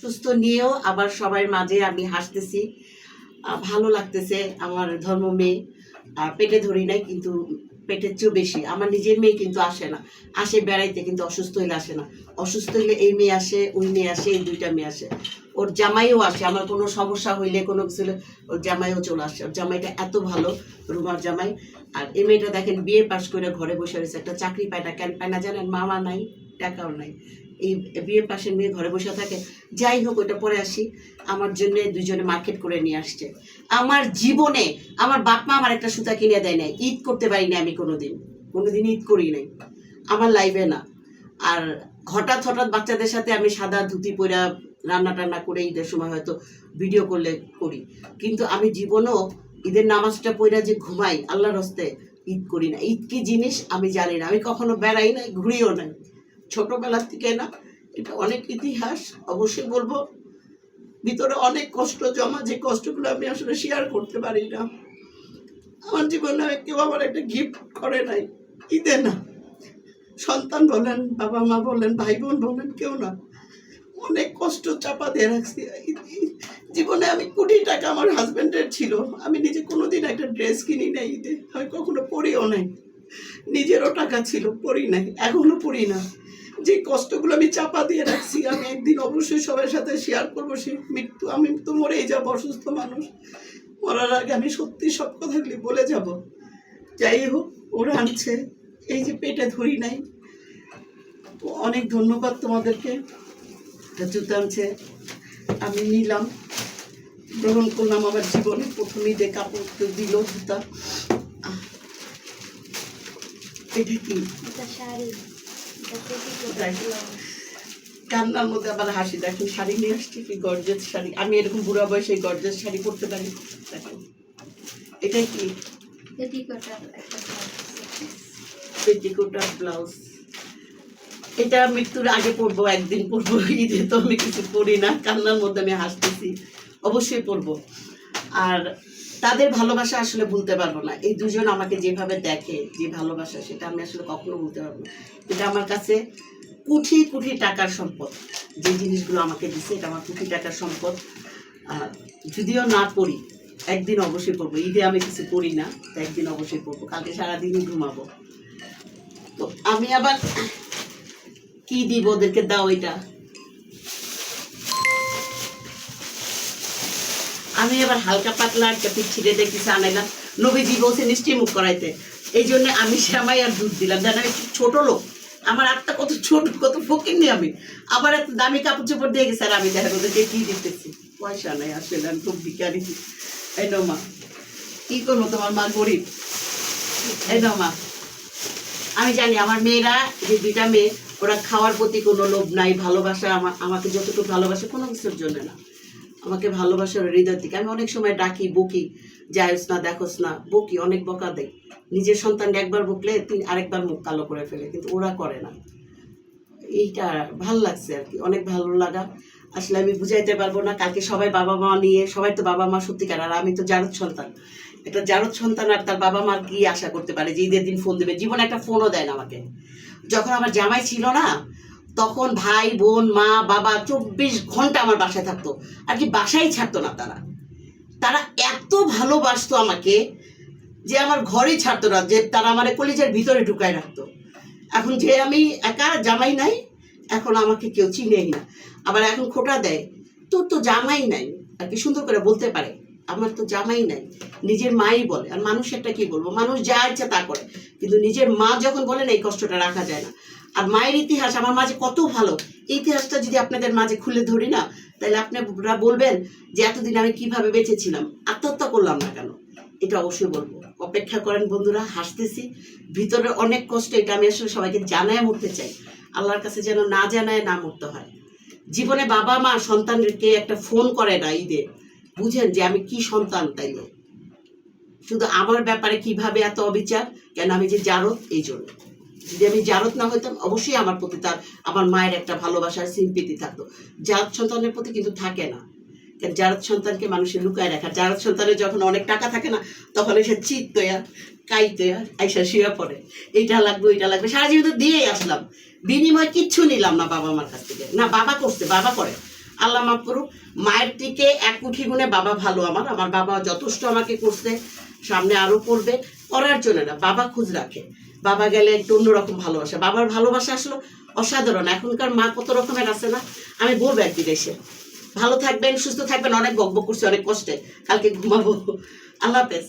সুস্থ নিয়েও আবার সবার মাঝে আমি হাসতেছি, ভালো লাগতেছে। আমার ধর্ম মেয়ে, পেটে ধরি নাই, কিন্তু পেটের চেয়েও বেশি আমার নিজের মেয়ে কিন্তু আসে না, আসে বেড়াইতে, কিন্তু অসুস্থ হইলে আসে না। অসুস্থ হইলে এই মেয়ে আসে, ওই মেয়ে আসে, এই দুইটা মেয়ে আসে। ওর জামাইও আসে, আমার কোনো সমস্যা হইলে কোনো কিছু হলে ওর জামাইও চলে আসে। ওর জামাইটা এত ভালো, রুমার জামাই। আর এই মেয়েটা দেখেন বিয়ে পাশ করে ঘরে বসে রয়েছে, একটা চাকরি পায় না। কেন পায় না জানেন? মামা নাই, টাকাও নাই। এই বিয়ে পাশের মেয়ে ঘরে বসে থাকে। যাই হোক, ওইটা পরে আসি। আমার জন্য দুজনে মার্কেট করে নিয়ে আসছে। আমার জীবনে আমার বাপ মা আমার একটা সুতা কিনে দেয় নাই, ঈদ করতে পারি না আমি কোনোদিন ঈদ করি নাই আমার লাইফে না। আর হঠাৎ হঠাৎ বাচ্চাদের সাথে আমি সাদা ধুতি পরা রান্না টান্না করে ঈদের সময় হয়তো ভিডিও করলে করি, কিন্তু আমি জীবনেও ঈদের নামাজটা পড়া যে ঘুমাই আল্লাহর হস্তে, ঈদ করি না। ঈদ কি জিনিস আমি জানি না, আমি কখনো বেড়াই নাই, ঘুরিও নাই ছোটবেলার থেকে না। এটা অনেক ইতিহাস, অবশ্যই বলবো। ভিতরে অনেক কষ্ট জমা, যে কষ্টগুলো আমি আসলে শেয়ার করতে পারি না। আমার জীবনে কেউ আমার একটা গিফট করে নাই ঈদে, না সন্তান বলেন, বাবা মা বলেন, ভাই বোন বলেন, কেউ না। অনেক কষ্ট চাপা দিয়ে রাখছি। জীবনে আমি কোটি টাকা আমার হাজবেন্ডের ছিল, আমি নিজে কোনোদিন একটা ড্রেস কিনি নাই ঈদে, আমি কখনো পরিও নাই। নিজেরও টাকা ছিল, পরি নাই, এখনো পরি না। যে কষ্টগুলো আমি চাপা দিয়ে রাখছি, আমি একদিন অবশ্যই সবার সাথে শেয়ার করবো। সে মৃত্যু, আমি তো মরেই যাবো, অসুস্থ মানুষ। মরার আগে আমি সত্যি সব কথাগুলি বলে যাব। যাই হোক, ওরা আনছে, এই যে পেটে ধরি নাই। অনেক ধন্যবাদ তোমাদেরকে। জুতো আনছে, আমি নিলাম, গ্রহণ করলাম। আমার জীবনে প্রথম ঈদে কাপড় দিল জুতা। এটা কি? কান্নার মধ্যে আবার হাসি। দেখুন শাড়ি নিয়ে আসছি, কি গর্জেস শাড়ি। আমি এরকম বুড়া বয়সে গর্জেস শাড়ি পরতে পারি। দেখুন এটা কি? পেটিকোটার ব্লাউজ। এটা মৃত্যুর আগে পরবো, একদিন পরবো। ঈদে তো আমি কিছু পরি না, কান্নার মধ্যে আমি হাসতেছি। অবশ্যই পরবো। আর তাদের ভালোবাসা আসলে ভুলতে পারবো না। এই দুজন আমাকে যেভাবে দেখে, যে ভালোবাসা, সেটা আমি আসলে কখনো ভুলতে পারবো না। এটা আমার কাছে কোটি কোটি টাকার সম্পদ। যে জিনিসগুলো আমাকে দিচ্ছে, এটা আমার কোটি টাকার সম্পদ। যদিও না পড়ি, একদিন অবশ্যই পড়বো। ঈদে আমি কিছু করি না, তো একদিন অবশ্যই পড়বো। কালকে সারাদিনই ঘুমাবো। তো আমি আবার কি দিব ওদেরকে? দাও এটা। আমি এবার হালকা পাতলা একটা ছিঁড়ে দেখতেছি আনাইলাম। নবীজি বলছে মিষ্টি মুখ করাইতে, এই জন্য আমি শ্যামাই আর দুধ দিলাম। জান আমি ছোট লোক, আমার আটটা কত ছোট, কত ফকির নি আমি। আবার এত দামি কাপড় চোপড় দিয়ে গেছে, আর আমি দেখা ওদেরকে কি দিতেছি। পয়সা নাই আসলে, আমি খুব ভিখারি। এই নো মা, কি করবো, তোমার মা গরিব। এই নো মা, আমি জানি আমার মেয়েরা, যে দুইটা মেয়ে, ওরা খাওয়ার প্রতি কোনো লোভ নাই, ভালোবাসা আমাকে যতটুকু ভালোবাসে, কোনো কিছুর জন্য না, আমাকে ভালোবাসার হৃদয় থেকে। আমি অনেক সময় ডাকি, বকি, যাইস না, দেখোস না, বকি, অনেক বকা দেয়। নিজের সন্তান একবার বকলে আরেকবার মুখ কালো করে ফেলে, কিন্তু ওরা করে না। এইটা ভাল লাগছে আর কি, অনেক ভালো লাগা। আসলে আমি বুঝাইতে পারবো না। কালকে সবাই বাবা মা নিয়ে, সবাই তো বাবা মা সত্যিকার, আর আমি তো জারদ সন্তান। একটা জারদ সন্তান আর তার বাবা মার কি আশা করতে পারে যে ঈদের দিন ফোন দেবে? জীবনে একটা ফোনও দেয় না আমাকে। যখন আমার জামাই ছিল না, তখন ভাই বোন মা বাবা 24 ঘন্টা আমার বাসায় থাকতো, আর কি বাসায় ছাড়তো না। তারা এত ভালোবাসতো আমাকে যে আমার ঘরেই ছাড়তো না, যে তারা আমার কলিজার ভিতরে ঢুকায় রাখতো। এখন যে আমি একা, জামাই নাই, এখন আমাকে কেউ চিনেই না। আবার এখন খোটা দেয়, তোর তো জামাই নাই, আর কি সুন্দর করে বলতে পারে, আমার তো জামাই নাই। নিজের মাই বলে, আর মানুষেরটা কি বলবো, মানুষ যা ইচ্ছা তা করে, কিন্তু নিজের মা যখন বলেন, এই কষ্টটা রাখা যায় না। আর মায়ের ইতিহাস আমার মাঝে কত ভালো, এই ইতিহাসটা যদি আপনাদের মাঝে খুলে ধরি না, তাহলে আপনারা বলবেন যে এতদিন আমি কিভাবে বেঁচেছিলাম, আত্মহত্যা করলাম না কেন। এটা অবশ্যই বলবো। অপেক্ষা করেন বন্ধুরা, হাসতেছি, ভিতরে অনেক কষ্ট। এটা আমি আসলে সবাইকে জানায় মরতে চাই, আল্লাহর কাছে যেন না জানায় না মরতে হয়। জীবনে বাবা মা সন্তানকে একটা ফোন করে না ঈদে, বুঝেন যে আমি কি সন্তান। তাইলে শুধু আমার ব্যাপারে কিভাবে এত অবিচার কেন? আমি যে জারদ, এই জন্য। যদি আমি জারদ না হইতাম, অবশ্যই আমার প্রতি আমার মায়ের একটা ভালোবাসার সিম্পিতি থাকতো। জারদ সন্তানের প্রতি কিন্তু থাকে না। কারণ জারদ সন্তানকে মানুষের লুকায় রাখা। জারদ সন্তানের যখন অনেক টাকা থাকে না, তখন এসে চিত তৈয়া, কাই তৈয়া, আইসা শুয়ে পড়ে, এইটা লাগবে ওইটা লাগবে। সারা জীবন তো দিয়েই আসলাম, বিনিময় কিচ্ছু নিলাম না বাবা মার কাছ থেকে। না বাবা করছে, বাবা করে, আল্লাহ মাফ করুক। মায়ের থেকে 1 কোটি গুণে বাবা ভালো। আমার বাবা যথেষ্ট আমাকে করছে, সামনে আরো করবে। করার জন্য না, বাবা খোঁজ রাখে। বাবা গেলে একটু অন্যরকম ভালোবাসা, বাবার ভালোবাসা আসলো অসাধারণ। এখনকার মা কত রকমের আছে না, আমি বলবো একদিন এসে। ভালো থাকবেন, সুস্থ থাকবেন। অনেক বকবক করছি, অনেক কষ্টে, কালকে ঘুমাবো। আল্লাহ হাফেজ।